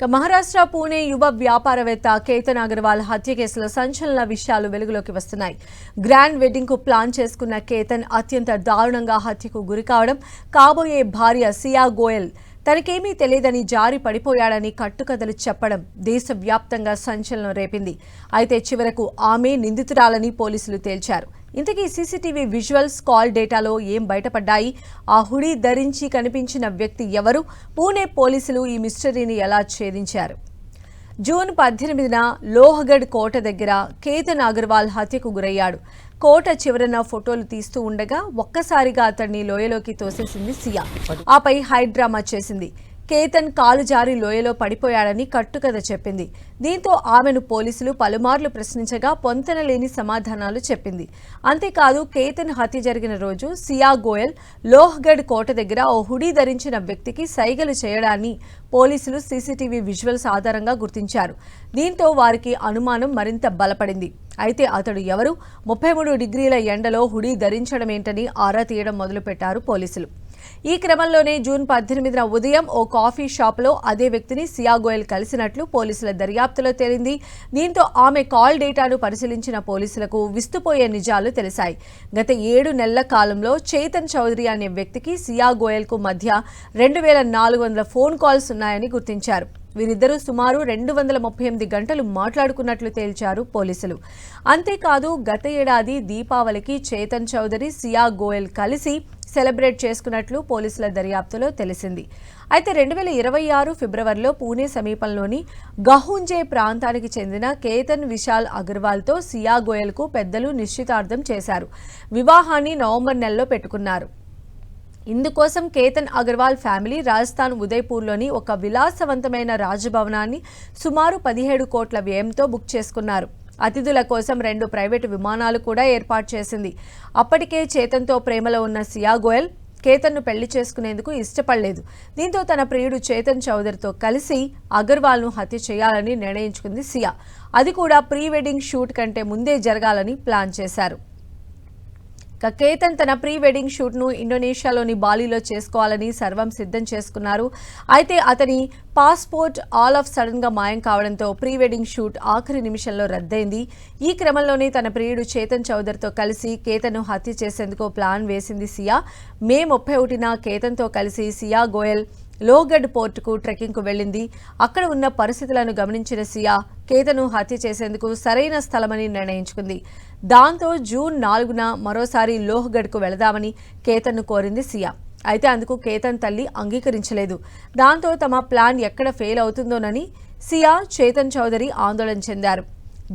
మహారాష్ట్ర పూణే యువ వ్యాపారవేత్త కేతన్ అగర్వాల్ హత్య కేసులో సంచలన విషయాలు వెలుగులోకి వస్తున్నాయి. గ్రాండ్ వెడ్డింగ్ కు ప్లాన్ చేసుకున్న కేతన్ అత్యంత దారుణంగా హత్యకు గురికావడం, కాబోయే భార్య సియా గోయల్ తనకేమీ తెలియదని జారి పడిపోయాడని కట్టుకథలు చెప్పడం దేశవ్యాప్తంగా సంచలనం రేపింది. అయితే చివరకు ఆమె నిందితురాలని పోలీసులు తేల్చారు. ఇంతకీ సీసీటీవీ విజువల్స్, కాల్ డేటాలో ఏం బయటపడ్డాయి? ఆ హుడీ ధరించి కనిపించిన వ్యక్తి ఎవరు? పూణే పోలీసులు ఈ మిస్టరీని ఎలా ఛేదించారు? జూన్ 18న లోహగఢ్ కోట దగ్గర కేతన్ అగర్వాల్ హత్యకు గురయ్యాడు. కోట చివరన ఫోటోలు తీస్తూ ఉండగా ఒక్కసారిగా అతన్ని లోయలోకి తోసేసింది సియా. ఆపై హైడ్రామా చేసింది. కేతన్ కాలు జారి లోయలో పడిపోయాడని కట్టుకథ చెప్పింది. దీంతో ఆమెను పోలీసులు పలుమార్లు ప్రశ్నించగా పొంతనలేని సమాధానాలు చెప్పింది. అంతేకాదు, కేతన్ హత్య జరిగిన రోజు సియా గోయల్ లోహ్గఢ్ కోట దగ్గర ఓ హుడీ ధరించిన వ్యక్తికి సైగలు చేయడాన్ని పోలీసులు సీసీటీవీ విజువల్స్ ఆధారంగా గుర్తించారు. దీంతో వారికి అనుమానం మరింత బలపడింది. అయితే అతడు ఎవరు? 33 డిగ్రీల ఎండలో హుడీ ధరించడమేంటని ఆరా తీయడం మొదలుపెట్టారు పోలీసులు. ఈ క్రమంలోనే జూన్ 18న ఉదయం ఓ కాఫీ షాప్లో అదే వ్యక్తిని సియా గోయల్ కలిసినట్లు పోలీసుల దర్యాప్తులో తేలింది. దీంతో ఆమె కాల్ డేటాను పరిశీలించిన పోలీసులకు విస్తుపోయే నిజాలు తెలిసాయి. గత 7 నెలల కాలంలో చేతన్ చౌదరి అనే వ్యక్తికి సియా గోయల్కు మధ్య 2400 ఫోన్ కాల్స్ ఉన్నాయని గుర్తించారు. వీరిద్దరూ సుమారు 238 గంటలు మాట్లాడుకున్నట్లు తేల్చారు పోలీసులు. అంతేకాదు, గత ఏడాది దీపావళికి చేతన్ చౌదరి, సియా గోయల్ కలిసి సెలబ్రేట్ చేసుకున్నట్లు పోలీసుల దర్యాప్తులో తెలిసింది. అయితే 2026 ఫిబ్రవరిలో పూణే సమీపంలోని గహుంజే ప్రాంతానికి చెందిన కేతన్ విశాల్ అగర్వాల్తో సియా గోయల్కు పెద్దలు నిశ్చితార్థం చేశారు. వివాహాన్ని నవంబర్ నెలలో పెట్టుకున్నారు. ఇందుకోసం కేతన్ అగర్వాల్ ఫ్యామిలీ రాజస్థాన్ ఉదయ్పూర్లోని ఒక విలాసవంతమైన రాజభవనాన్ని సుమారు 17 కోట్ల వ్యయంతో బుక్ చేసుకున్నారు. అతిథుల కోసం 2 ప్రైవేటు విమానాలు కూడా ఏర్పాటు చేసింది. అప్పటికే చేతన్తో ప్రేమలో ఉన్న సియా గోయల్ కేతన్ను పెళ్లి చేసుకునేందుకు ఇష్టపడలేదు. దీంతో తన ప్రియుడు చేతన్ చౌదరితో కలిసి అగర్వాల్ను హత్య చేయాలని నిర్ణయించుకుంది సియా. అది కూడా ప్రీ వెడ్డింగ్ షూట్ కంటే ముందే జరగాలని ప్లాన్ చేశారు. కేతన్ తన ప్రీ వెడ్డింగ్ షూట్ను ఇండోనేషియాలోని బాలీలో చేసుకోవాలని సర్వం సిద్ధం చేసుకున్నారు. అయితే అతని పాస్పోర్ట్ ఆల్ ఆఫ్ సడన్ గా మాయం కావడంతో ప్రీ వెడ్డింగ్ షూట్ ఆఖరి నిమిషంలో రద్దయింది. ఈ క్రమంలోనే తన ప్రియుడు చేతన్ చౌదరితో కలిసి కేతన్ను హత్య చేసేందుకు ప్లాన్ వేసింది సియా. మే 31న కేతన్తో కలిసి సియా గోయల్ లోహ్గఢ్ పోర్టుకు ట్రెక్కింగ్కు వెళ్లింది. అక్కడ ఉన్న పరిస్థితులను గమనించిన సియా కేతన్ను హత్య చేసేందుకు సరైన స్థలమని నిర్ణయించుకుంది. దాంతో జూన్ 4న మరోసారి లోహ్గఢ్కు వెళదామని కేతన్ను కోరింది సియా. అయితే అందుకు కేతన్ తల్లి అంగీకరించలేదు. దాంతో తమ ప్లాన్ ఎక్కడ ఫెయిల్ అవుతుందోనని సియా, చేతన్ చౌదరి ఆందోళన చెందారు.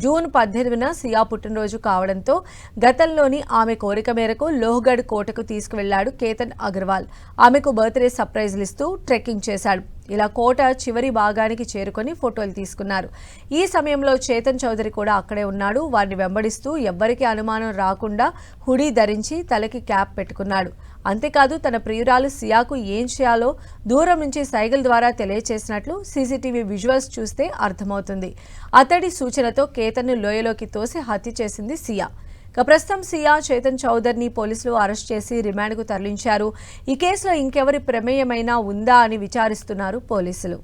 జూన్ 18న సియా పుట్టినరోజు కావడంతో గతంలోని ఆమె కోరిక మేరకు లోహ్గఢ్ కోటకు తీసుకువెళ్లాడు కేతన్ అగర్వాల్. ఆమెకు బర్త్డే సర్ప్రైజ్లు ఇస్తూ ట్రెక్కింగ్ చేశాడు. ఇలా కోట చివరి భాగానికి చేరుకొని ఫోటోలు తీసుకున్నారు. ఈ సమయంలో చేతన్ చౌదరి కూడా అక్కడే ఉన్నాడు. వారిని వెంబడిస్తూ ఎవ్వరికీ అనుమానం రాకుండా హుడీ ధరించి తలకి క్యాప్ పెట్టుకున్నాడు. అంతేకాదు, తన ప్రియురాలు సియాకు ఏం చేయాలో దూరం నుంచి సైగల్ ద్వారా తెలియచేసినట్లు సీసీటీవీ విజువల్స్ చూస్తే అర్థమవుతుంది. అతడి సూచనతో కేతన్ను లోయలోకి తోసి హత్య చేసింది సియా. ప్రస్తుతం సియా, చేతన్ చౌదరిని పోలీసులు అరెస్ట్ చేసి రిమాండ్కు తరలించారు. ఈ కేసులో ఇంకెవరి ప్రమేయమైనా ఉందా అని విచారిస్తున్నారు పోలీసులు.